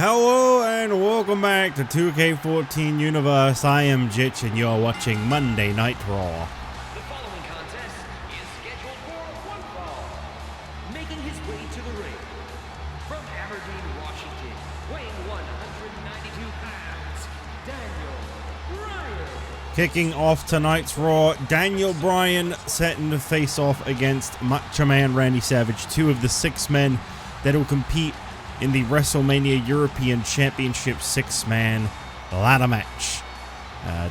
Hello and welcome back to 2K14 Universe. I am Jitch and you're watching Monday Night Raw. The following contest is scheduled for one fall. Making his way to the ring, from Aberdeen, Washington, weighing 192 pounds, Daniel Bryan. Kicking off tonight's Raw, Daniel Bryan setting to face off against Macho Man Randy Savage, two of the 6 men that will compete in the WrestleMania European Championship 6-man ladder match.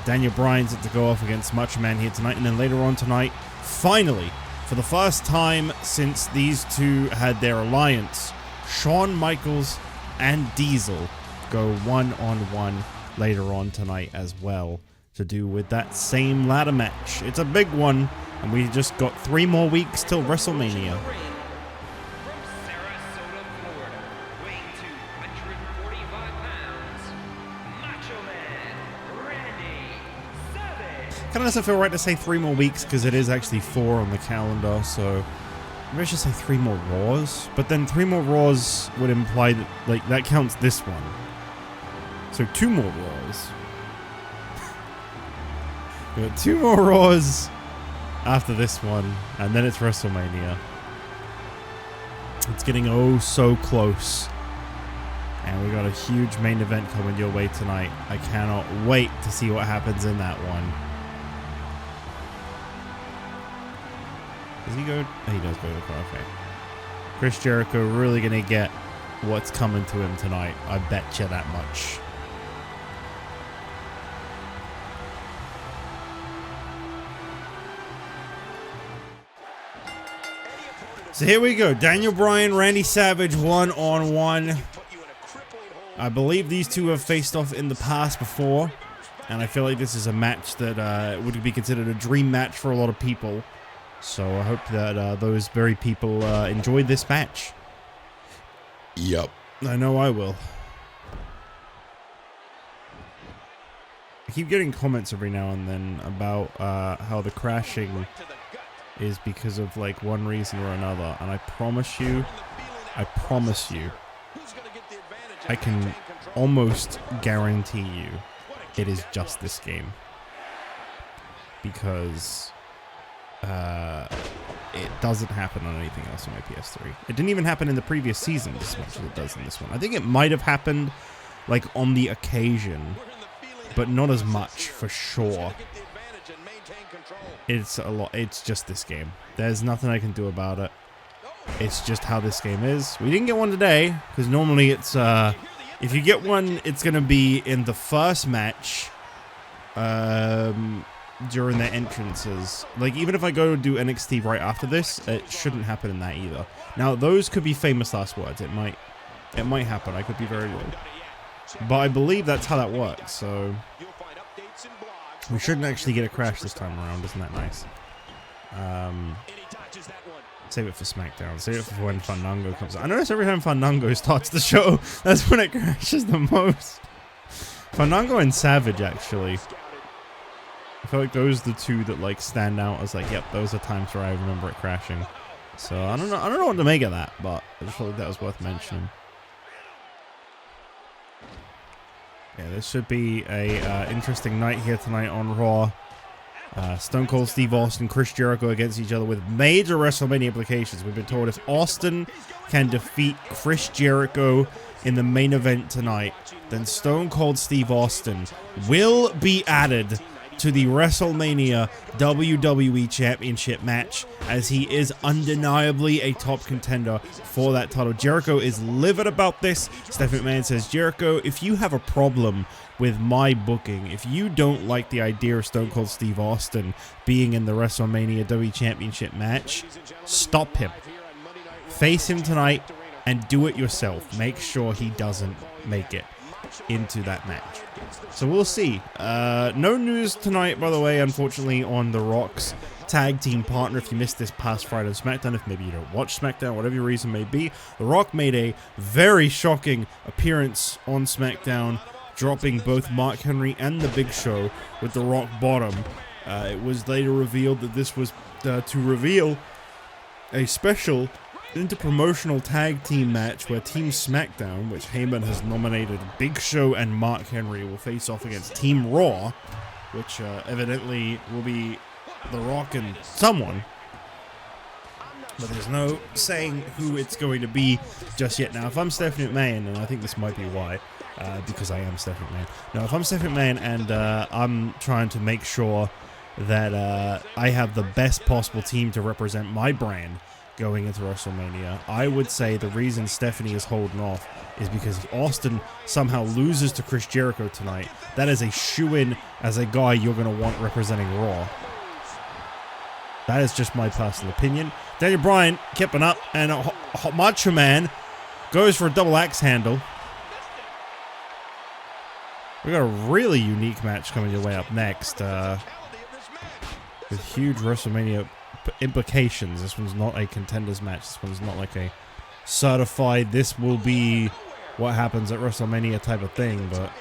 Daniel Bryan's set to go off against Macho Man here tonight, and then later on tonight, finally, for the first time since these two had their alliance, Shawn Michaels and Diesel go one-on-one later on tonight as well to do with that same ladder match. It's a big one, and we just got 3 more weeks till WrestleMania. Kind of doesn't feel right to say 3 more weeks because it is actually 4 on the calendar, so maybe I should say 3 more Raws. But then 3 more Raws would imply that, like, that counts this one. So 2 more Raws. We got 2 more Raws after this one, and then it's WrestleMania. It's getting oh so close. And we got a huge main event coming your way tonight. I cannot wait to see what happens in that one. Does he go? Oh, he does go to the car. Okay. Chris Jericho really going to get what's coming to him tonight. I bet you that much. So here we go. Daniel Bryan, Randy Savage, one-on-one. I believe these two have faced off in the past before. And I feel like this is a match that would be considered a dream match for a lot of people. So I hope that those very people enjoyed this match. Yep. I know I will. I keep getting comments every now and then about how the crashing is because of like one reason or another. And I promise you, I can almost guarantee you it is just this game. Because it doesn't happen on anything else on my PS3. It didn't even happen in the previous season as much as it does in this one. I think it might have happened like on the occasion, but not as much for sure. It's a lot. It's just this game. There's nothing I can do about it. It's just how this game is. We didn't get one today because normally it's if you get one, it's gonna be in the first match. During their entrances. Like, even if I go do NXT right after this, it shouldn't happen in that either. Now, those could be famous last words. It might happen. I could be very wrong. But I believe that's how that works, so we shouldn't actually get a crash this time around. Isn't that nice? Save it for SmackDown. Save it for when Fandango comes out. I notice every time Fandango starts the show, that's when it crashes the most. Fandango and Savage, actually. I feel like those are the two that like stand out as like, yep, those are times where I remember it crashing. So I don't know what to make of that, but I just felt like that was worth mentioning. Yeah, this should be a interesting night here tonight on Raw. Stone Cold Steve Austin, Chris Jericho against each other with major WrestleMania implications. We've been told if Austin can defeat Chris Jericho in the main event tonight, then Stone Cold Steve Austin will be added to the WrestleMania WWE Championship match, as he is undeniably a top contender for that title. Jericho is livid about this. Stephanie McMahon says, Jericho, if you have a problem with my booking, if you don't like the idea of Stone Cold Steve Austin being in the WrestleMania WWE Championship match, stop him. Face him tonight and do it yourself. Make sure he doesn't make it into that match. So we'll see. No news tonight, by the way, unfortunately, on The Rock's tag team partner. If you missed this past Friday on SmackDown, if maybe you don't watch SmackDown, whatever your reason may be, The Rock made a very shocking appearance on SmackDown, dropping both Mark Henry and The Big Show with the Rock bottom. It was later revealed that this was to reveal a special interpromotional tag team match where Team SmackDown, which Heyman has nominated Big Show and Mark Henry, will face off against Team Raw, which evidently will be The Rock and someone. But there's no saying who it's going to be just yet. Now, if I'm Stephanie McMahon, and I think this might be why, because I am Stephanie McMahon. Now, if I'm Stephanie McMahon and I'm trying to make sure that I have the best possible team to represent my brand going into WrestleMania, I would say the reason Stephanie is holding off is because if Austin somehow loses to Chris Jericho tonight, that is a shoo-in as a guy you're going to want representing Raw. That is just my personal opinion. Daniel Bryan keeping up, and Macho Man goes for a double axe handle. We got a really unique match coming your way up next, with huge WrestleMania implications. This one's not a contenders match. This one's not like a certified, this will be what happens at WrestleMania type of thing, but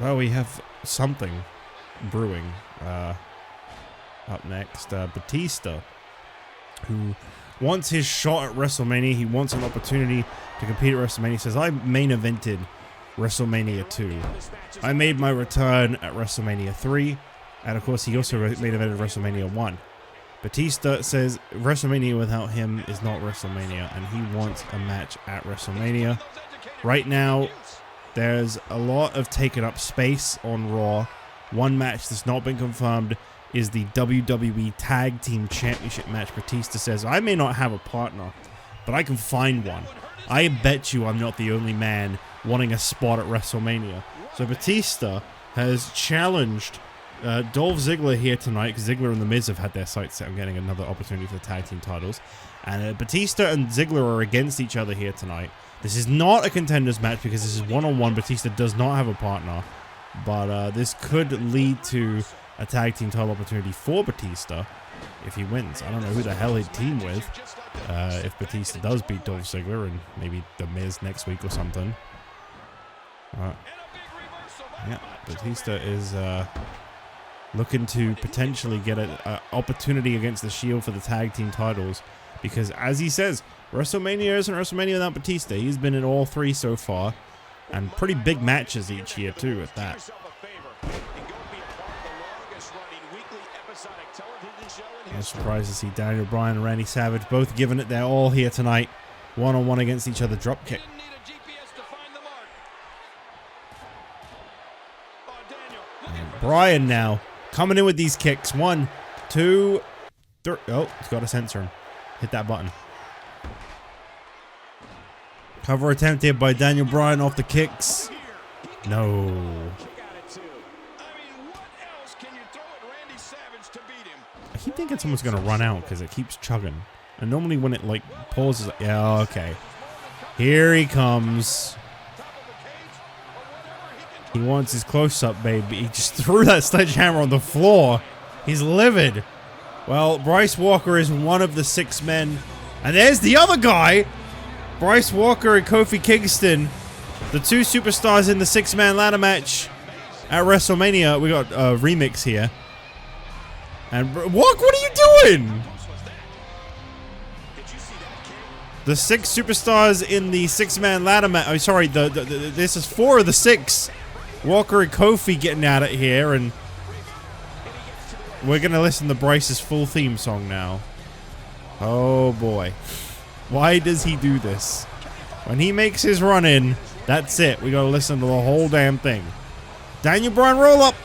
well, we have something brewing up next. Batista, who wants his shot at WrestleMania. He wants an opportunity to compete at WrestleMania. He says, I main evented WrestleMania 2. I made my return at WrestleMania 3. And of course, he also main evented WrestleMania 1. Batista says WrestleMania without him is not WrestleMania, and he wants a match at WrestleMania. Right now, there's a lot of taken up space on Raw. One match that's not been confirmed is the WWE Tag Team Championship match. Batista says, I may not have a partner, but I can find one. I bet you I'm not the only man wanting a spot at WrestleMania. So Batista has challenged Dolph Ziggler here tonight, because Ziggler and The Miz have had their sights set on getting another opportunity for the tag team titles. And Batista and Ziggler are against each other here tonight. This is not a contenders match because this is one-on-one. Batista does not have a partner. But this could lead to a tag team title opportunity for Batista if he wins. I don't know who the hell he'd team with if Batista does beat Dolph Ziggler and maybe The Miz next week or something. Yeah, Batista is looking to potentially get an opportunity against the Shield for the tag team titles, because as he says, WrestleMania isn't WrestleMania without Batista. He's been in all three so far, and pretty big matches each year too at that. I'm surprised to see Daniel Bryan and Randy Savage both giving it their all here tonight, one-on-one against each other. Dropkick. And Bryan now coming in with these kicks. 1, 2, 3. Oh, it's got to censor him. Hit that button. Cover attempt here by Daniel Bryan off the kicks. No. I keep thinking someone's going to run out because it keeps chugging. And normally when it like pauses, yeah, okay. Here he comes. He wants his close-up, baby. He just threw that sledgehammer on the floor. He's livid. Well, Bryce Walker is one of the 6 men. And there's the other guy. Bryce Walker and Kofi Kingston. The 2 superstars in the 6-man ladder match at WrestleMania. We got a remix here. And what are you doing? The 6 superstars in the 6-man ladder match. Oh, sorry. This is 4 of the 6. Walker and Kofi getting at it here, and we're going to listen to Bryce's full theme song now. Oh boy. Why does he do this? When he makes his run in, that's it. We got to listen to the whole damn thing. Daniel Bryan roll up.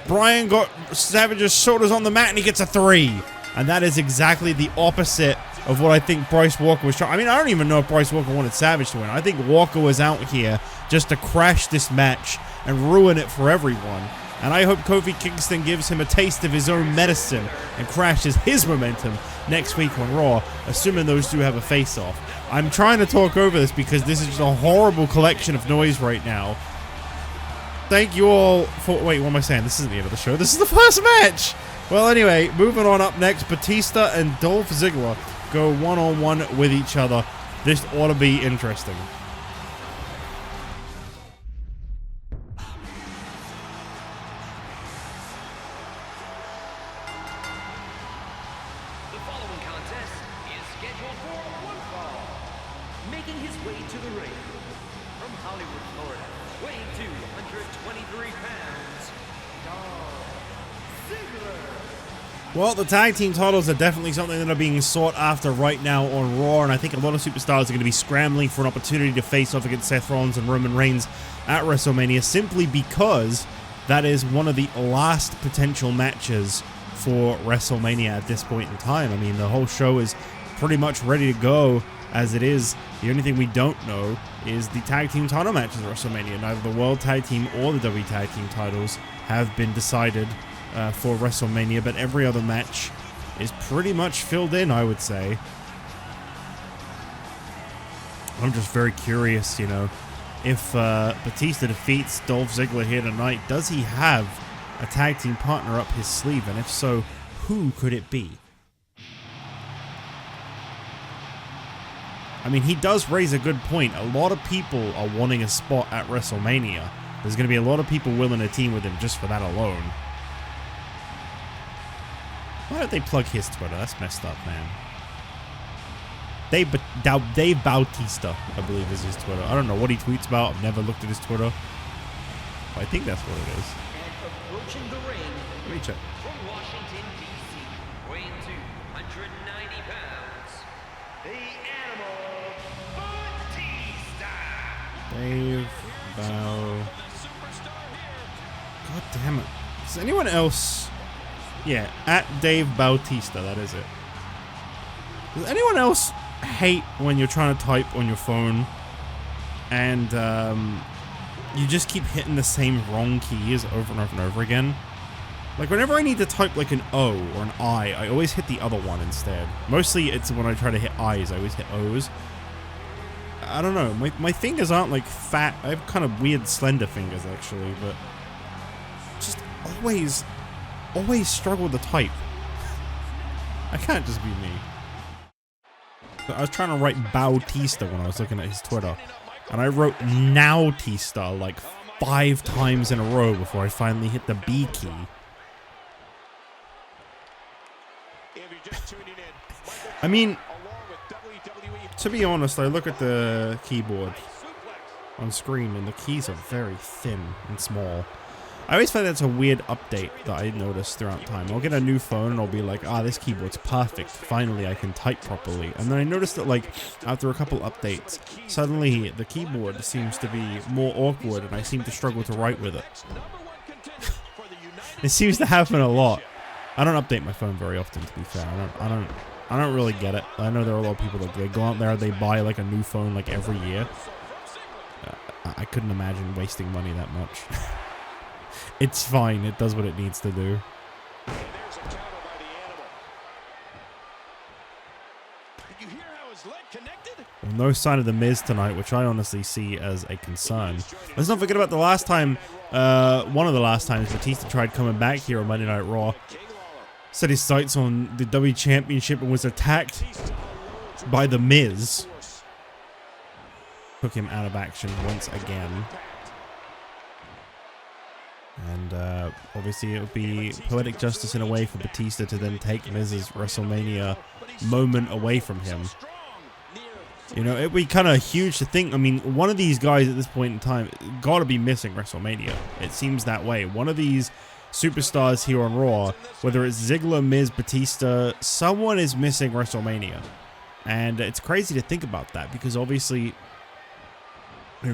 Bryan got Savage's shoulders on the mat, and he gets a 3. And that is exactly the opposite of what I think Bryce Walker was trying. I mean, I don't even know if Bryce Walker wanted Savage to win. I think Walker was out here just to crash this match and ruin it for everyone. And I hope Kofi Kingston gives him a taste of his own medicine and crashes his momentum next week on Raw, assuming those two have a face-off. I'm trying to talk over this because this is just a horrible collection of noise right now. Thank you all for... Wait, what am I saying? This isn't the end of the show. This is the first match! Well, anyway, moving on up next, Batista and Dolph Ziggler go one-on-one with each other. This ought to be interesting. The following for one fall. Making his way to the ring from Hollywood, Florida, weighing 223 pounds, Dolph Ziggler. Well, the tag team titles are definitely something that are being sought after right now on Raw, and I think a lot of superstars are going to be scrambling for an opportunity to face off against Seth Rollins and Roman Reigns at WrestleMania, simply because that is one of the last potential matches for WrestleMania at this point in time. I mean, the whole show is pretty much ready to go as it is. The only thing we don't know is the tag team title matches at WrestleMania. Neither the World Tag Team or the WWE Tag Team titles have been decided for WrestleMania, but every other match is pretty much filled in, I would say. I'm just very curious, you know, if Batista defeats Dolph Ziggler here tonight, does he have a tag team partner up his sleeve? And if so, who could it be? I mean, he does raise a good point. A lot of people are wanting a spot at WrestleMania. There's going to be a lot of people willing to team with him just for that alone. Why don't they plug his Twitter? That's messed up, man. Dave Batista, I believe, is his Twitter. I don't know what he tweets about. I've never looked at his Twitter. But I think that's what it is. And approaching the ring, Let me check. from Washington, D.C., weighing 290 pounds, the Animal Batista. Dave Bow. God damn it. Does anyone else... Yeah, at Dave Bautista, that is it. Does anyone else hate when you're trying to type on your phone and you just keep hitting the same wrong keys over and over and over again? Like, whenever I need to type like an O or an I always hit the other one instead. Mostly it's when I try to hit I's, I always hit O's. I don't know, my fingers aren't like fat. I have kind of weird slender fingers actually, but just always struggle to type. I can't just be me. I was trying to write Bautista when I was looking at his Twitter, and I wrote Nowtista like 5 times in a row before I finally hit the B key. I mean, to be honest, I look at the keyboard on screen and the keys are very thin and small. I always find that's a weird update that I notice throughout time. I'll get a new phone and I'll be like, this keyboard's perfect. Finally, I can type properly. And then I noticed that, like, after a couple updates, suddenly the keyboard seems to be more awkward and I seem to struggle to write with it. It seems to happen a lot. I don't update my phone very often, to be fair. I don't really get it. I know there are a lot of people that they go out there, they buy like a new phone like every year. I couldn't imagine wasting money that much. It's fine. It does what it needs to do. Well, no sign of The Miz tonight, which I honestly see as a concern. Let's not forget about the last time, one of the last times Batista tried coming back here on Monday Night Raw. Set his sights on the WWE Championship and was attacked by The Miz. Took him out of action once again. And obviously it would be poetic justice in a way for Batista to then take Miz's WrestleMania moment away from him. You know, it'd be kind of huge to think. I mean, one of these guys at this point in time got to be missing WrestleMania. It seems that way. One of these superstars here on Raw, whether it's Ziggler, Miz, Batista, someone is missing WrestleMania. And it's crazy to think about that because obviously...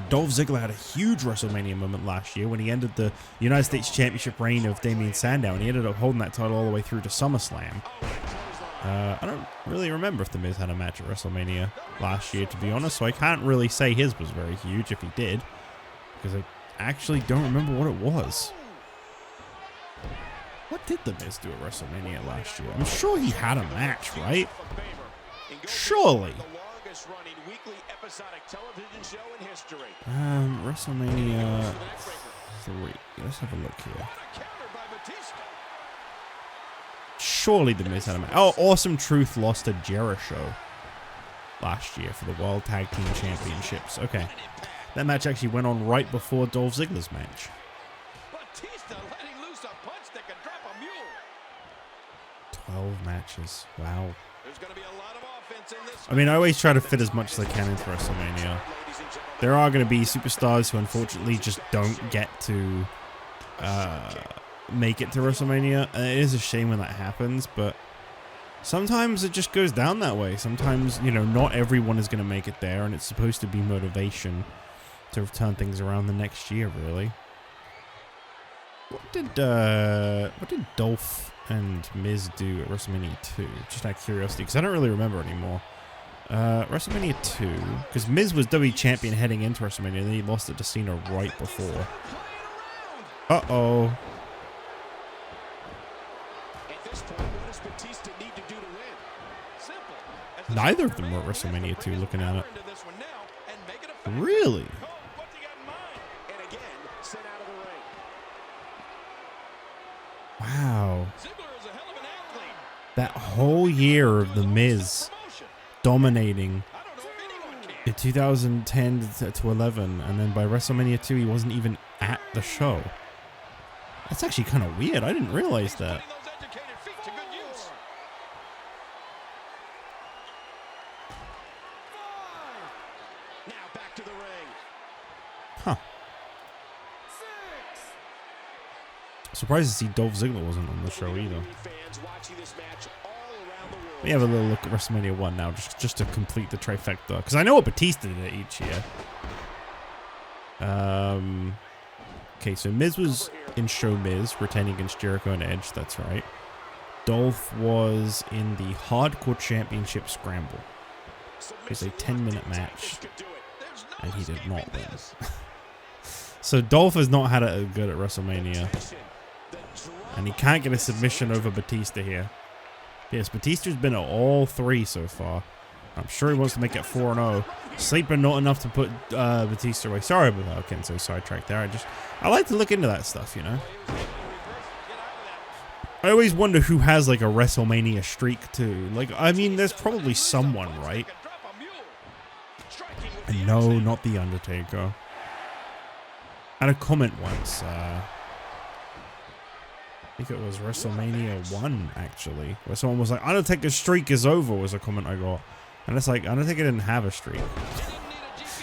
Dolph Ziggler had a huge WrestleMania moment last year when he ended the United States Championship reign of Damien Sandow, and he ended up holding that title all the way through to SummerSlam. I don't really remember if The Miz had a match at WrestleMania last year, to be honest, so I can't really say his was very huge if he did, because I actually don't remember what it was. What did The Miz do at WrestleMania last year? I'm sure he had a match, right? Surely. WrestleMania 3. Let's have a look here. Surely The Miz had a match. Oh, Awesome Truth lost to Jericho last year for the World Tag Team Championships. Okay. That match actually went on right before Dolph Ziggler's match. 12 matches. Wow. There's going to be a lot of I mean, I always try to fit as much as I can into WrestleMania. There are going to be superstars who unfortunately just don't get to make it to WrestleMania. And it is a shame when that happens, but sometimes it just goes down that way. Sometimes, you know, not everyone is going to make it there, and it's supposed to be motivation to turn things around the next year, really. What did Dolph and Miz do at WrestleMania 2? Just out of curiosity, because I don't really remember anymore. WrestleMania 2, because Miz was WWE Champion heading into WrestleMania, and then he lost it to Cena right before. Uh-oh. At this point, what does Batista need to do to win? Simple. Neither of them were at WrestleMania 2, looking at it. Really? And again, sent out of the ring. Wow. Ziggler is a hell of an athlete. That whole year of The Miz dominating I don't know if anyone can. in 2010 to 11, and then by WrestleMania 2, he wasn't even at the show. That's actually kind of weird. I didn't realize that. Putting those educated feet to good use. Now back to the ring. Huh. Surprised to see Dolph Ziggler wasn't on the show either. Fans watching this match all around the world. We have a little look at WrestleMania 1 now, just to complete the trifecta. Because I know what Batista did each year. Okay, so Miz was in Show Miz, retaining against Jericho and Edge, that's right. Dolph was in the Hardcore Championship Scramble. It was a 10-minute match, and he did not win. So Dolph has not had it good at WrestleMania. And he can't get a submission over Batista here. Yes, Batista's been at all three so far. I'm sure he wants to make it 4-0. Sleeping not enough to put Batista away. Sorry about getting so sidetracked there. I like to look into that stuff, you know. I always wonder who has like a WrestleMania streak too. Like, I mean, there's probably someone, right? And no, not The Undertaker. I had a comment once. I think it was WrestleMania 1, actually, where someone was like, Undertaker's streak is over, was a comment I got. And it's like, Undertaker didn't have a streak.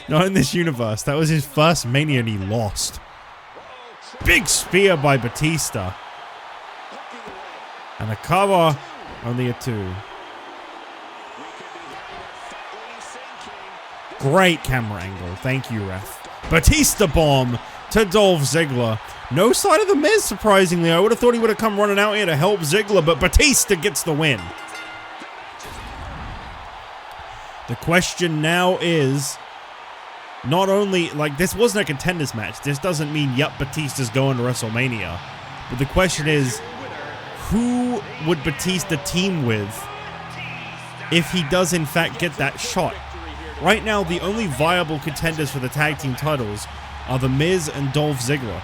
Not in this universe. That was his first Mania and he lost. Big spear by Batista. And a cover, only a 2. Great camera angle. Thank you, ref. Batista bomb to Dolph Ziggler. No side of the Miz, surprisingly. I would have thought he would have come running out here to help Ziggler, but Batista gets the win. The question now is, not only, like, this wasn't a contenders match. This doesn't mean, yep, Batista's going to WrestleMania. But the question is, who would Batista team with if he does, in fact, get that shot? Right now, the only viable contenders for the tag team titles are The Miz and Dolph Ziggler.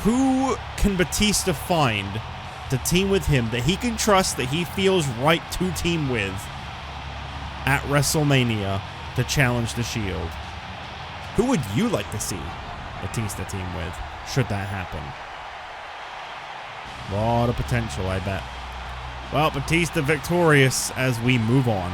Who can Batista find to team with him that he can trust, that he feels right to team with at WrestleMania to challenge the Shield? Who would you like to see Batista team with, should that happen? A lot of potential, I bet. Well, Batista victorious as we move on.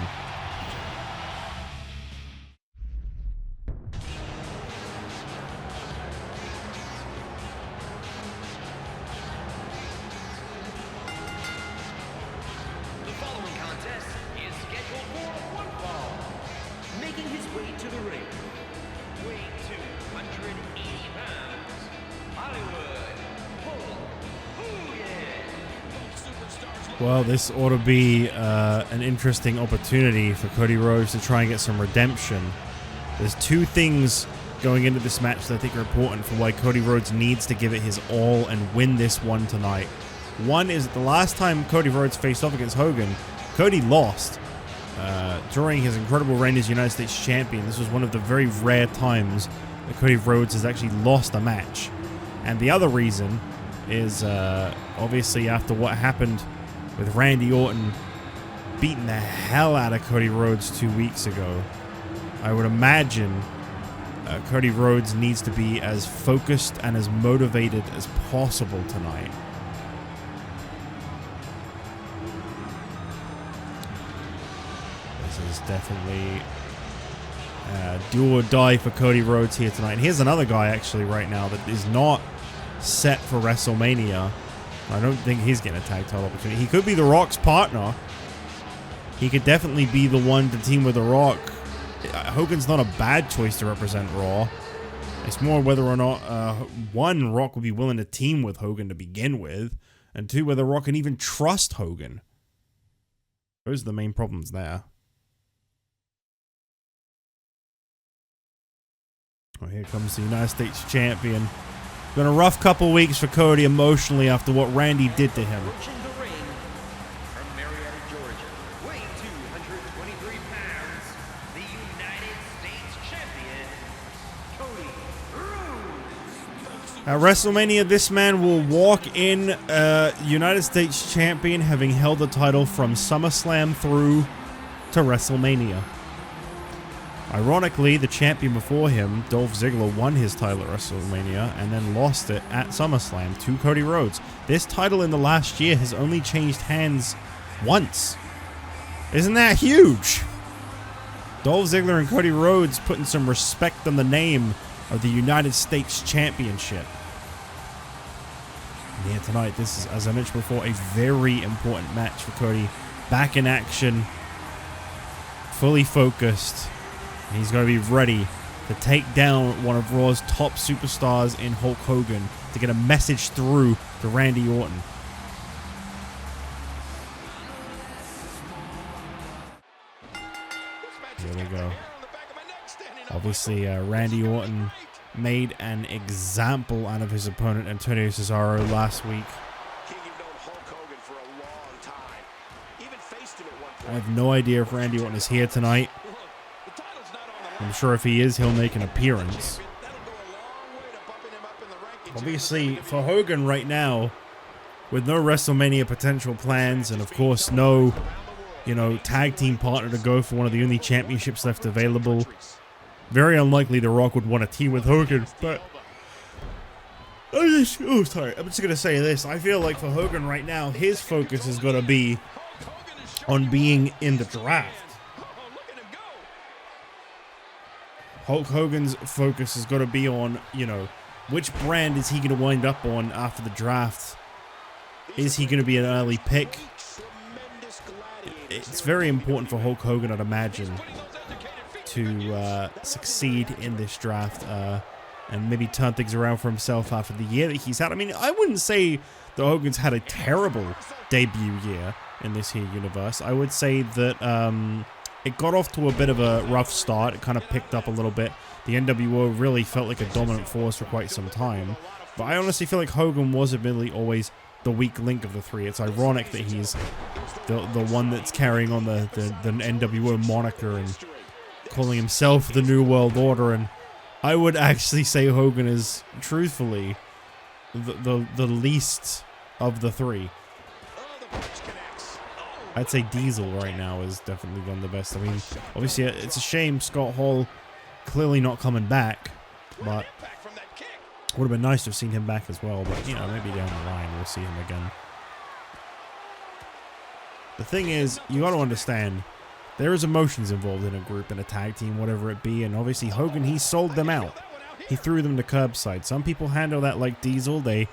Well, this ought to be an interesting opportunity for Cody Rhodes to try and get some redemption. There's two things going into this match that I think are important for why Cody Rhodes needs to give it his all and win this one tonight. One is that the last time Cody Rhodes faced off against Hogan, Cody lost during his incredible reign as United States Champion. This was one of the very rare times that Cody Rhodes has actually lost a match. And the other reason is obviously after what happened with Randy Orton beating the hell out of Cody Rhodes 2 weeks ago. I would imagine Cody Rhodes needs to be as focused and as motivated as possible tonight. definitely do or die for Cody Rhodes here tonight. And here's another guy actually right now that is not set for WrestleMania. I don't think he's getting a tag title opportunity. He could be The Rock's partner. He could definitely be the one to team with The Rock. Hogan's not a bad choice to represent Raw. It's more whether or not, one, Rock would be willing to team with Hogan to begin with, and two, whether Rock can even trust Hogan. Those are the main problems there. Well, here comes the United States Champion. Been a rough couple weeks for Cody emotionally after what Randy did to him. Approaching the ring from Marietta, Georgia, weighing 223 pounds, the United States Champion, Cody Rhodes. At WrestleMania, this man will walk in United States Champion, having held the title from SummerSlam through to WrestleMania. Ironically, the champion before him, Dolph Ziggler, won his title at WrestleMania and then lost it at SummerSlam to Cody Rhodes. This title in the last year has only changed hands once. Isn't that huge? Dolph Ziggler and Cody Rhodes putting some respect on the name of the United States Championship. And here tonight, this is, as I mentioned before, a very important match for Cody. Back in action, fully focused. And he's going to be ready to take down one of Raw's top superstars in Hulk Hogan to get a message through to Randy Orton. Here we go. Obviously, Randy Orton made an example out of his opponent, Antonio Cesaro, last week. I have no idea if Randy Orton is here tonight. I'm sure if he is, he'll make an appearance. Obviously, for Hogan right now, with no WrestleMania potential plans, and of course no, tag team partner to go for one of the only championships left available, very unlikely The Rock would want to team with Hogan, but I'm just going to say this. I feel like for Hogan right now, his focus is going to be on being in the draft. Hulk Hogan's focus is going to be on, which brand is he going to wind up on after the draft? Is he going to be an early pick? It's very important for Hulk Hogan, I'd imagine, to succeed in this draft and maybe turn things around for himself after the year that he's had. I mean, I wouldn't say that Hogan's had a terrible debut year in this here universe. I would say that it got off to a bit of a rough start. It kind of picked up a little bit. The NWO really felt like a dominant force for quite some time. But I honestly feel like Hogan was admittedly always the weak link of the three. It's ironic that he's the one that's carrying on the NWO moniker and calling himself the New World Order. And I would actually say Hogan is, truthfully, the least of the three. I'd say Diesel right now is definitely one of the best. I mean, obviously, it's a shame Scott Hall clearly not coming back, but would have been nice to have seen him back as well. But, maybe down the line we'll see him again. The thing is, you got to understand, there is emotions involved in a group, in a tag team, whatever it be, and obviously Hogan, he sold them out. He threw them to curbside. Some people handle that like Diesel. They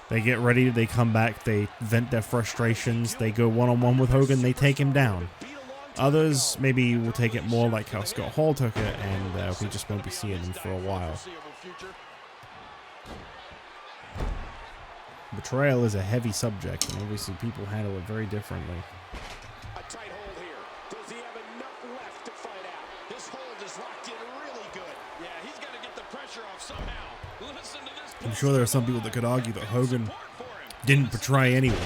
get ready, they come back, they vent their frustrations, they go one-on-one with Hogan, they take him down. Others maybe will take it more like how Scott Hall took it, and we just won't be seeing them for a while. Betrayal is a heavy subject, and obviously people handle it very differently. A tight hold here. Does he have enough left to fight out? This hold is locked in really good. Yeah, he's got to get the pressure off somehow. Listen to this. I'm sure there are some people that could argue that Hogan didn't betray anyone.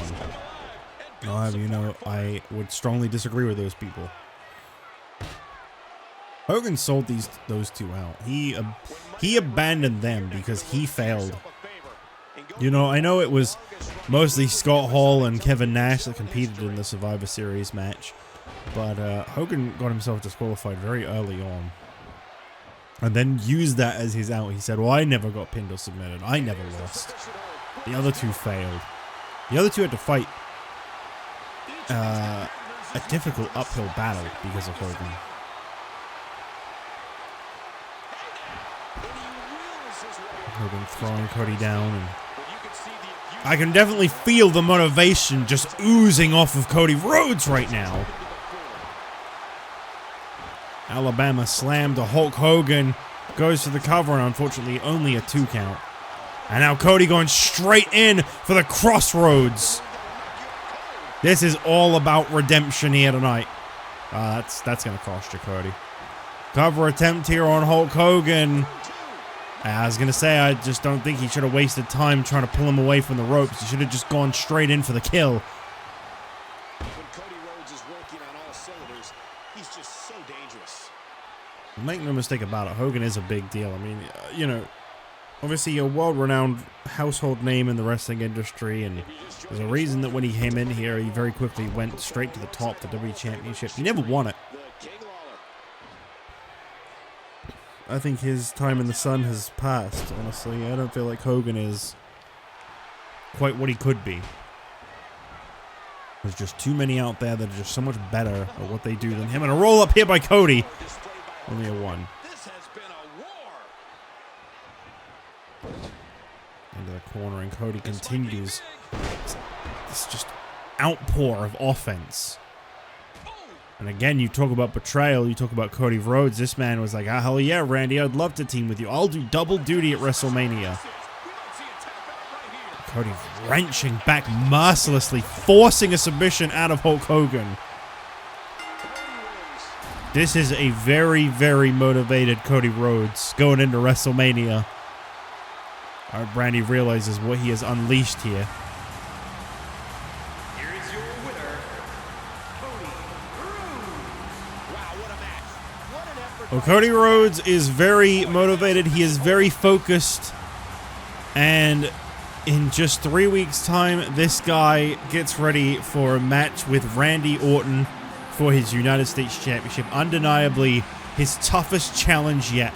I would strongly disagree with those people. Hogan sold those two out. He abandoned them because he failed. I know it was mostly Scott Hall and Kevin Nash that competed in the Survivor Series match, but Hogan got himself disqualified very early on. And then used that as his out. He said, well, I never got pinned or submitted. I never lost. The other two failed. The other two had to fight a difficult uphill battle because of Hogan. Hogan throwing Cody down, and I can definitely feel the motivation just oozing off of Cody Rhodes right now. Alabama slam to Hulk Hogan, goes for the cover, and unfortunately only a 2 count. And now Cody going straight in for the crossroads. This is all about redemption here tonight. That's going to cost you, Cody. Cover attempt here on Hulk Hogan. I was going to say, I just don't think he should have wasted time trying to pull him away from the ropes. He should have just gone straight in for the kill. When Cody Rhodes is working on all cylinders, he's just so dangerous. Make no mistake about it, Hogan is a big deal. I mean, you know, obviously a world-renowned household name in the wrestling industry, and there's a reason that when he came in here, he very quickly went straight to the top, the WWE Championship. He never won it. I think his time in the sun has passed, honestly. I don't feel like Hogan is quite what he could be. There's just too many out there that are just so much better at what they do than him. And a roll up here by Cody. Only a 1. This has been a war. Into the corner, and Cody continues this just outpour of offense. And again, you talk about betrayal, you talk about Cody Rhodes. This man was like, ah, hell yeah, Randy, I'd love to team with you. I'll do double duty at WrestleMania. Cody wrenching back mercilessly, forcing a submission out of Hulk Hogan. This is a very, very motivated Cody Rhodes going into WrestleMania. Randy realizes what he has unleashed here. Well, Cody Rhodes is very motivated. He is very focused. And in just 3 weeks' time, this guy gets ready for a match with Randy Orton for his United States Championship. Undeniably, his toughest challenge yet.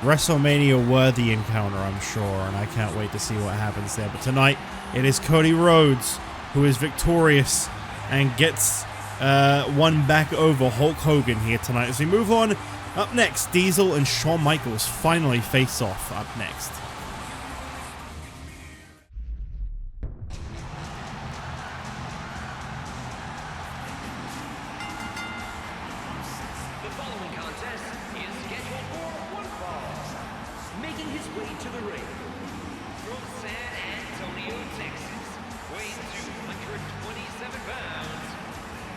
WrestleMania-worthy encounter, I'm sure, and I can't wait to see what happens there. But tonight, it is Cody Rhodes who is victorious and gets one back over Hulk Hogan here tonight. As we move on, up next, Diesel and Shawn Michaels finally face off up next. The following contest is scheduled for one fall. Making his way to the ring from San Antonio, Texas, weighing 227 pounds,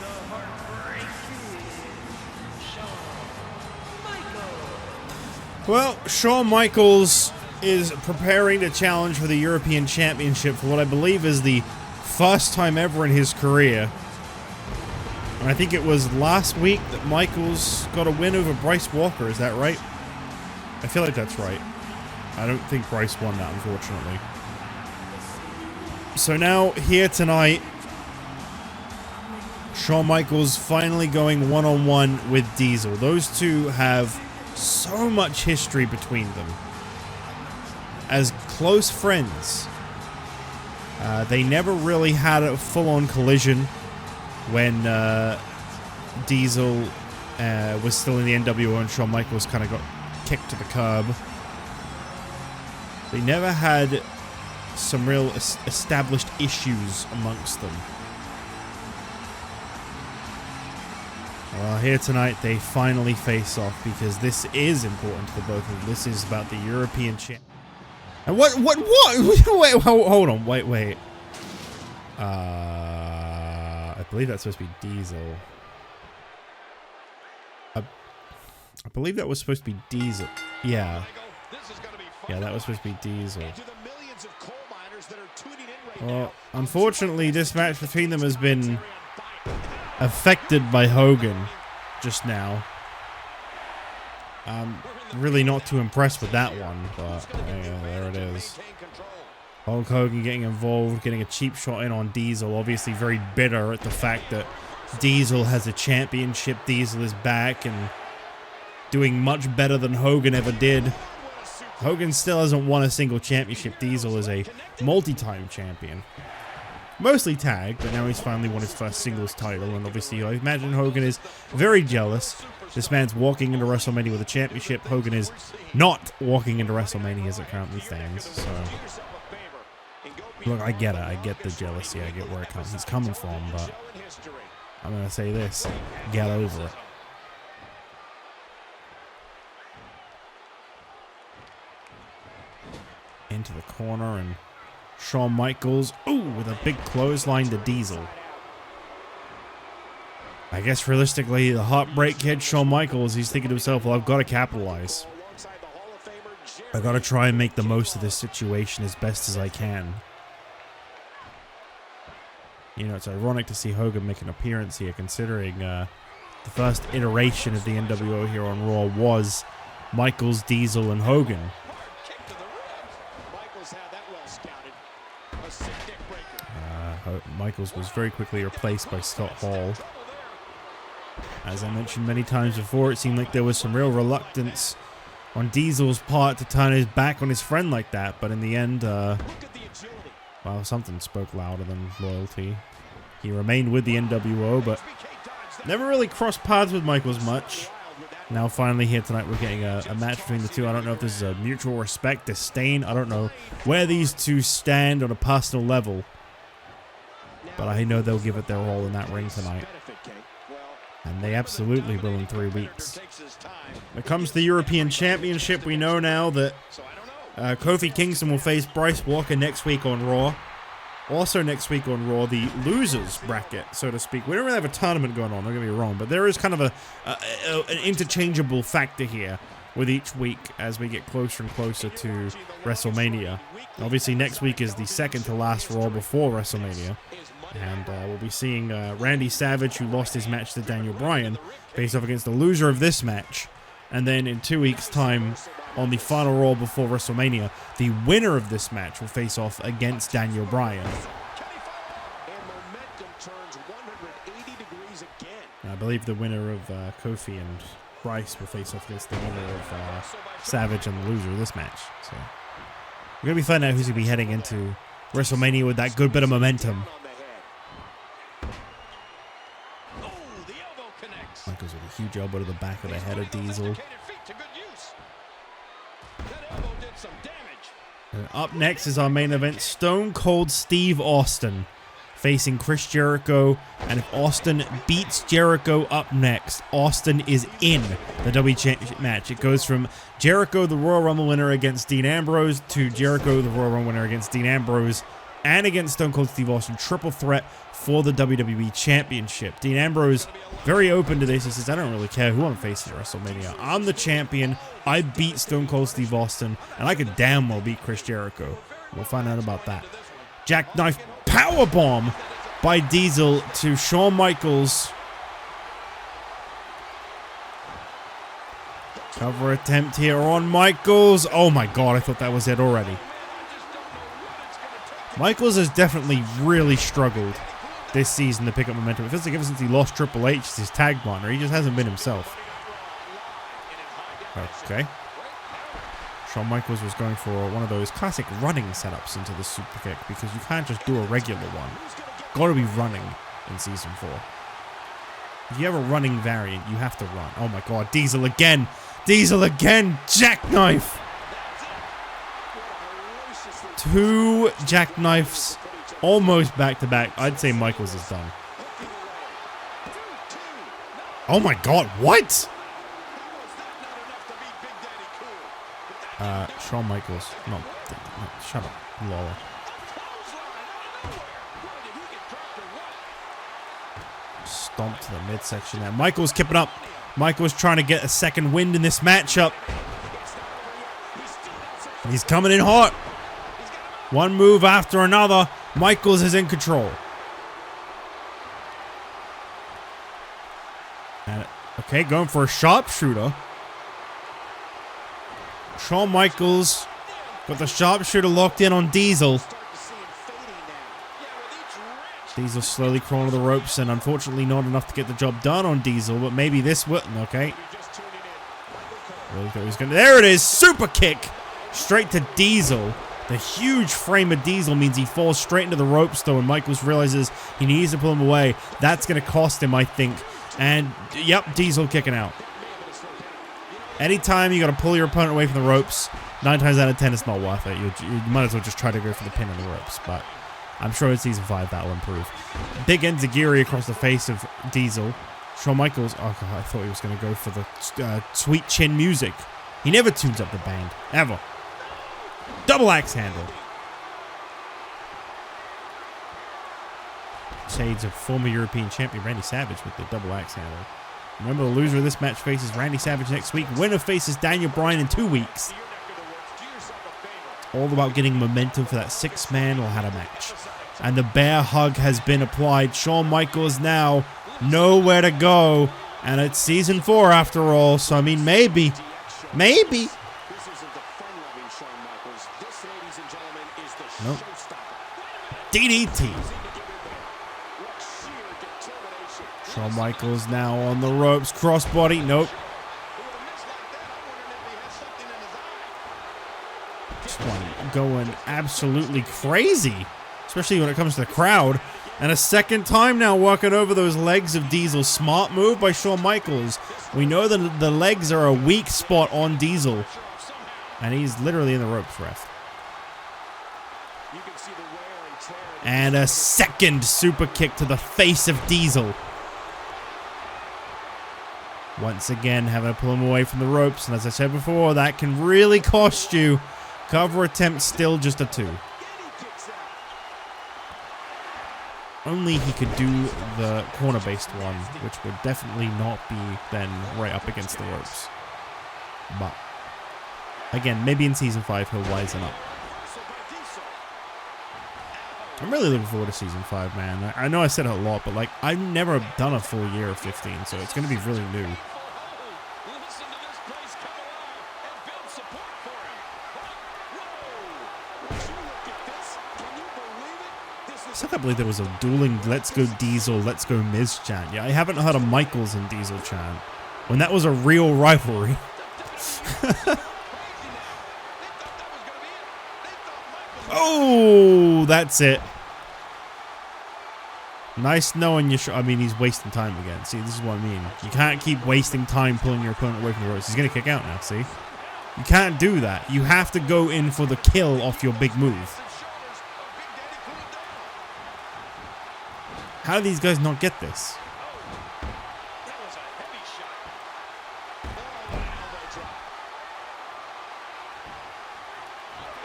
the Heartbreak Kid, Shawn Michaels. Well, Shawn Michaels is preparing to challenge for the European Championship for what I believe is the first time ever in his career. And I think it was last week that Michaels got a win over Bryce Walker. Is that right? I feel like that's right. I don't think Bryce won that, unfortunately. So now, here tonight, Shawn Michaels finally going one-on-one with Diesel. Those two have so much history between them. As close friends, they never really had a full-on collision when Diesel was still in the NWO and Shawn Michaels kind of got kicked to the curb. They never had some real established issues amongst them. Well, here tonight they finally face off because this is important to the both of them. This is about the European champ. And what? Wait, hold on, wait. I believe that's supposed to be Diesel. I believe that was supposed to be Diesel. Yeah. Yeah, that was supposed to be Diesel. Well, unfortunately, this match between them has been affected by Hogan just now. I'm really not too impressed with that one, but yeah, there it is. Hulk Hogan getting involved, getting a cheap shot in on Diesel. Obviously very bitter at the fact that Diesel has a championship. Diesel is back and doing much better than Hogan ever did. Hogan still hasn't won a single championship. Diesel is a multi-time champion. mostly tag, but now he's finally won his first singles title, and obviously I imagine Hogan is very jealous. This man's walking into WrestleMania with a championship. Hogan is not walking into WrestleMania as it currently stands, so... Look, I get it. I get the jealousy. I get where he's coming from, but I'm going to say this. Get over it. Into the corner, and Shawn Michaels, ooh, with a big clothesline to Diesel. I guess realistically, the heartbreak kid, Shawn Michaels, he's thinking to himself, well, I've got to capitalize. I've got to try and make the most of this situation as best as I can. You know, it's ironic to see Hogan make an appearance here, considering the first iteration of the NWO here on Raw was Michaels, Diesel, and Hogan. Michaels was very quickly replaced by Scott Hall. As I mentioned many times before, it seemed like there was some real reluctance on Diesel's part to turn his back on his friend like that, but in the end, well, something spoke louder than loyalty. He remained with the NWO, but never really crossed paths with Michaels much. Now finally here tonight we're getting a match between the two. I don't know if this is a mutual respect, disdain. I don't know where these two stand on a personal level. But I know they'll give it their all in that ring tonight. And they absolutely will in 3 weeks. When it comes to the European Championship, we know now that Kofi Kingston will face Bryce Walker next week on Raw. Also next week on Raw, the losers bracket, so to speak. We don't really have a tournament going on, don't get me wrong, but there is kind of an interchangeable factor here with each week as we get closer and closer to WrestleMania. Obviously, next week is the second to last Raw before WrestleMania. And we'll be seeing Randy Savage, who lost his match to Daniel Bryan, face off against the loser of this match. And then in 2 weeks' time, on the final Raw before WrestleMania, the winner of this match will face off against Daniel Bryan. I believe the winner of Kofi and Bryce will face off against the winner of Savage and the loser of this match. So we're going to be finding out who's going to be heading into WrestleMania with that good bit of momentum. Michaels with a huge elbow to the back of the head of Diesel. And up next is our main event, Stone Cold Steve Austin facing Chris Jericho. And if Austin beats Jericho up next, Austin is in the WWE Championship match. It goes from Jericho, the Royal Rumble winner, against Dean Ambrose, to Jericho, the Royal Rumble winner, against Dean Ambrose and against Stone Cold Steve Austin. Triple threat for the WWE Championship. Dean Ambrose very open to this. He says, I don't really care who I'm facing at WrestleMania. I'm the champion. I beat Stone Cold Steve Austin, and I could damn well beat Chris Jericho. We'll find out about that. Jackknife powerbomb by Diesel to Shawn Michaels. Cover attempt here on Michaels. Oh my god, I thought that was it already. Michaels has definitely really struggled this season to pick up momentum. It feels like ever since he lost Triple H as his tag partner, he just hasn't been himself. Okay. Shawn Michaels was going for one of those classic running setups into the super kick because you can't just do a regular one. Got to be running in Season 4. If you have a running variant, you have to run. Oh my god, Diesel again! Diesel again! Jackknife! 2 jackknifes almost back to back. I'd say Michaels is done. Oh my god, what? Shawn Michaels. No, shut up, Lawler. Stomp to the midsection there. Michaels keeping up. Michaels trying to get a second wind in this matchup. He's coming in hot. One move after another. Michaels is in control. And, okay, going for a sharpshooter. Shawn Michaels got the sharpshooter locked in on Diesel. Diesel slowly crawling to the ropes, and unfortunately not enough to get the job done on Diesel, but maybe this will. Okay. There it is. Super kick straight to Diesel. The huge frame of Diesel means he falls straight into the ropes, though, and Michaels realizes he needs to pull him away. That's going to cost him, I think. And, yep, Diesel kicking out. Anytime you got to pull your opponent away from the ropes, 9 times out of 10, it's not worth it. You might as well just try to go for the pin on the ropes, but I'm sure in Season 5 that will improve. Big enziguri across the face of Diesel. Shawn Michaels, oh god, I thought he was going to go for the sweet chin music. He never tunes up the band, ever. Double axe handle. Shades of former European champion Randy Savage with the double axe handle. Remember, the loser of this match faces Randy Savage next week. Winner faces Daniel Bryan in 2 weeks. All about getting momentum for that 6-man ladder match. And the bear hug has been applied. Shawn Michaels now nowhere to go. And it's Season 4 after all. So, I mean, maybe. Nope. DDT. Shawn Michaels now on the ropes. Crossbody. Nope. This one going absolutely crazy. Especially when it comes to the crowd. And a second time now working over those legs of Diesel. Smart move by Shawn Michaels. We know that the legs are a weak spot on Diesel. And he's literally in the ropes, ref. And a second super kick to the face of Diesel. Once again, having to pull him away from the ropes. And as I said before, that can really cost you. Cover attempt still just a 2. Only he could do the corner-based one, which would definitely not be then right up against the ropes. But, again, maybe in Season 5 he'll wisen up. I'm really looking forward to Season 5, man. I know I said it a lot, but, like, I've never done a full year of 15, so it's going to be really new. I still can't believe there was a dueling Let's Go Diesel, Let's Go Miz chant. Yeah, I haven't heard a Michaels and Diesel chant when that was a real rivalry. Oh, that's it. Nice knowing you. I mean, he's wasting time again. See, this is what I mean. You can't keep wasting time pulling your opponent away from the ropes. He's going to kick out now, see? You can't do that. You have to go in for the kill off your big move. How do these guys not get this?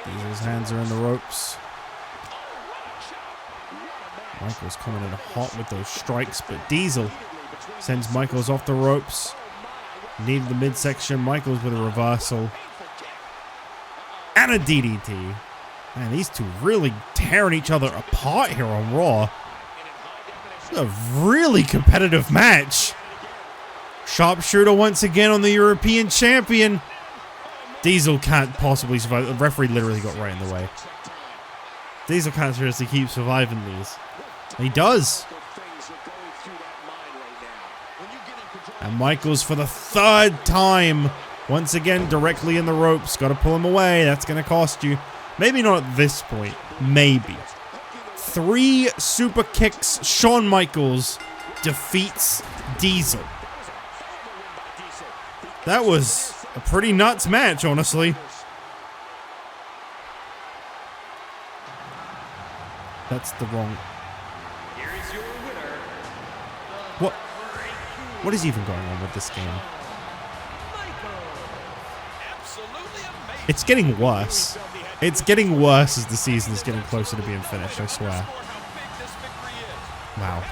Diesel's hands are in the ropes. Michaels coming in hot with those strikes, but Diesel sends Michaels off the ropes. Needed the midsection. Michaels with a reversal. And a DDT. Man, these two really tearing each other apart here on Raw. A really competitive match. Sharpshooter once again on the European champion. Diesel can't possibly survive. The referee literally got right in the way. Diesel can't seriously keep surviving these. He does. And Michaels for the 3rd time. Once again, directly in the ropes. Got to pull him away. That's going to cost you. Maybe not at this point. Maybe. 3 super kicks. Shawn Michaels defeats Diesel. That was a pretty nuts match, honestly. That's the wrong. What is even going on with this game? It's getting worse. It's getting worse as the season is getting closer to being finished, I swear. Wow.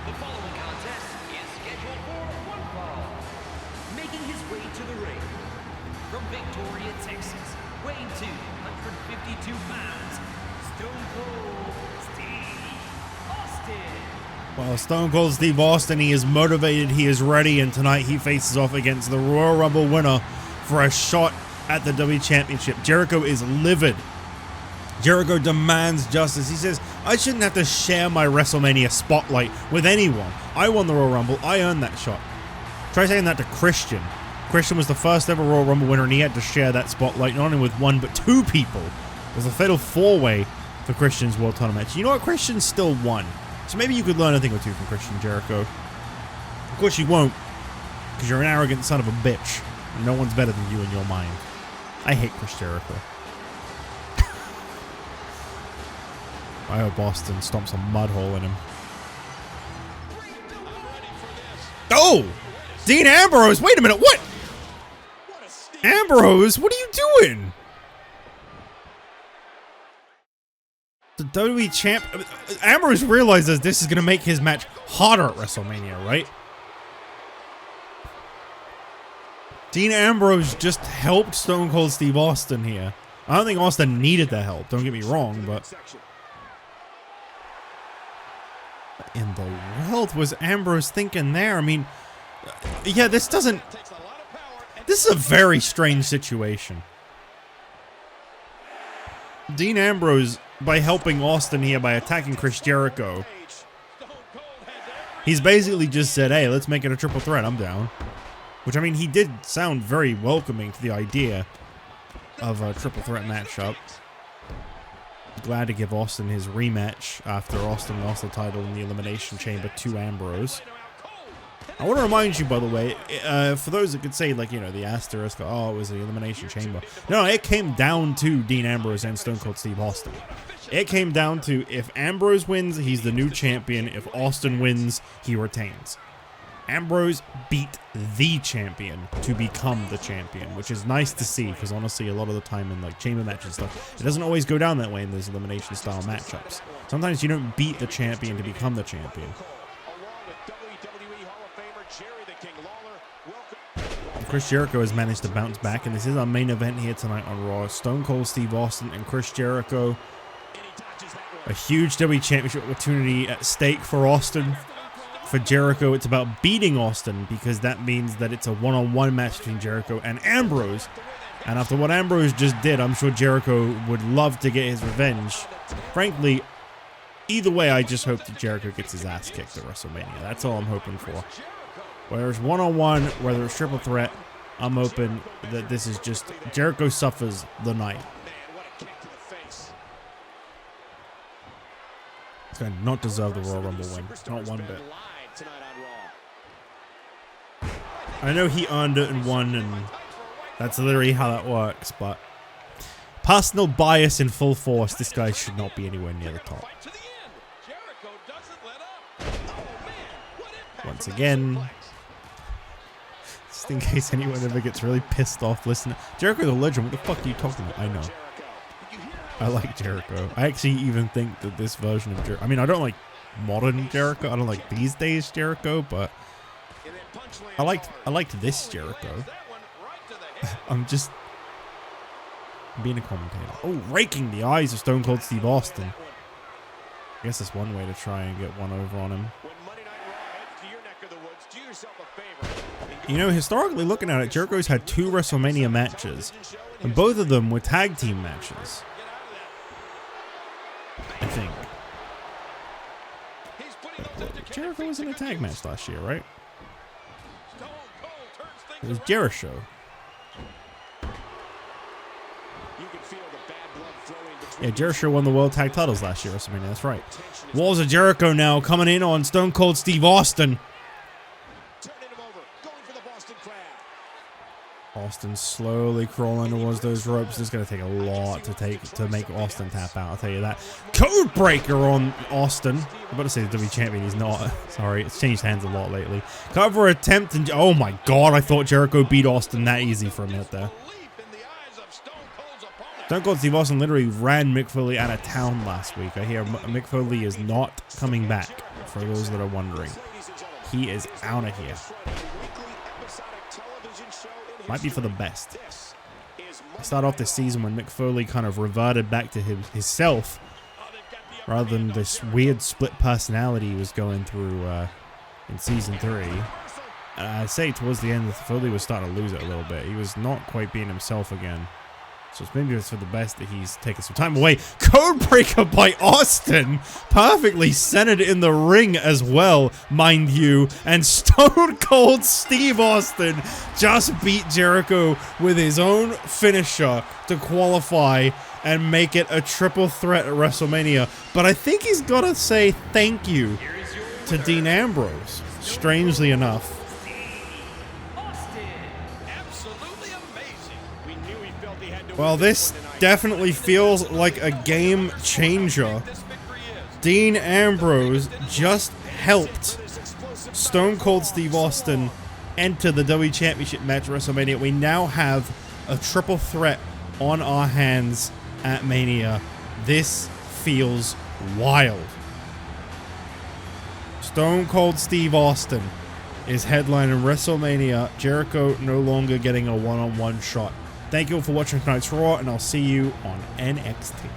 The following contest is scheduled for one fall. Making his way to the ring from Victoria, Texas, weighing 252 pounds, Stone Cold Steve Austin. Well, Stone Cold Steve Austin, he is motivated, he is ready, and tonight he faces off against the Royal Rumble winner for a shot at the WWE Championship. Jericho is livid. Jericho demands justice. He says, I shouldn't have to share my WrestleMania spotlight with anyone. I won the Royal Rumble. I earned that shot. Try saying that to Christian. Christian was the first ever Royal Rumble winner, and he had to share that spotlight not only with one, but two people. It was a fatal four-way for Christian's World Title match. You know what? Christian still won. So maybe you could learn a thing or two from Christian Jericho. Of course you won't, because you're an arrogant son of a bitch. And no one's better than you in your mind. I hate Chris Jericho. I hope Austin stomps a mud hole in him. Oh! Dean Ambrose! Wait a minute, what? Ambrose, what are you doing? The WWE champ... Ambrose realizes this is going to make his match harder at WrestleMania, right? Dean Ambrose just helped Stone Cold Steve Austin here. I don't think Austin needed the help, don't get me wrong, but... What in the world was Ambrose thinking there? I mean, yeah, this doesn't... This is a very strange situation. Dean Ambrose, by helping Austin here, by attacking Chris Jericho, he's basically just said, hey, let's make it a triple threat, I'm down. Which, I mean, he did sound very welcoming to the idea of a triple threat matchup. Glad to give Austin his rematch after Austin lost the title in the Elimination Chamber to Ambrose. I want to remind you, by the way, for those that could say, like, you know, the asterisk, oh, it was the Elimination Chamber. No, it came down to Dean Ambrose and Stone Cold Steve Austin. It came down to if Ambrose wins, he's the new champion. If Austin wins, he retains. Ambrose beat the champion to become the champion, which is nice to see, because honestly, a lot of the time in like chamber matches and stuff, it doesn't always go down that way in those elimination style matchups. Sometimes you don't beat the champion to become the champion. Chris Jericho has managed to bounce back, and this is our main event here tonight on Raw. Stone Cold Steve Austin and Chris Jericho. A huge WWE Championship opportunity at stake for Austin. For Jericho, it's about beating Austin, because that means that it's a one-on-one match between Jericho and Ambrose. And after what Ambrose just did, I'm sure Jericho would love to get his revenge. Frankly, either way, I just hope that Jericho gets his ass kicked at WrestleMania. That's all I'm hoping for. Whether it's one-on-one, whether it's triple threat, I'm hoping that this is just Jericho suffers the night. This guy not deserve the Royal Rumble win. Not one bit. I know he earned it and won, and that's literally how that works, but personal bias in full force, this guy should not be anywhere near the top. Once again, just in case anyone ever gets really pissed off listening. Jericho's a legend. What the fuck are you talking about? I know. I like Jericho. I actually even think that this version of Jericho... I mean, I don't like modern Jericho. I don't like these days Jericho, but I liked this Jericho. I'm just being a commentator. Oh, raking the eyes of Stone Cold Steve Austin. I guess that's one way to try and get one over on him. You know, historically looking at it, Jericho's had 2 WrestleMania matches, and both of them were tag team matches. I think. Jericho was in a tag match last year, right? It was Jericho. Yeah, Jericho won the World Tag Titles last year, WrestleMania, that's right. Walls of Jericho now coming in on Stone Cold Steve Austin. Austin slowly crawling towards those ropes. It's going to take a lot to make Austin tap out, I'll tell you that. Code breaker on Austin. I'm about to say the WWE champion, he's not. Sorry, it's changed hands a lot lately. Cover attempt, and oh my god, I thought Jericho beat Austin that easy for a minute there. Stone Cold Steve Austin literally ran Mick Foley out of town last week. I hear Mick Foley is not coming back, for those that are wondering. He is out of here. Might be for the best. I start off this season when Mick Foley kind of reverted back to himself, rather than this weird split personality he was going through in season 3. And I'd say towards the end, Foley was starting to lose it a little bit. He was not quite being himself again. So maybe it's for the best that he's taken some time away. Codebreaker by Austin. Perfectly centered in the ring as well, mind you. And Stone Cold Steve Austin just beat Jericho with his own finisher to qualify and make it a triple threat at WrestleMania. But I think he's got to say thank you to Dean Ambrose, strangely enough. Well, this definitely feels like a game changer. Dean Ambrose just helped Stone Cold Steve Austin enter the WWE Championship match at WrestleMania. We now have a triple threat on our hands at Mania. This feels wild. Stone Cold Steve Austin is headlining WrestleMania. Jericho no longer getting a one-on-one shot. Thank you all for watching tonight's Raw, and I'll see you on NXT.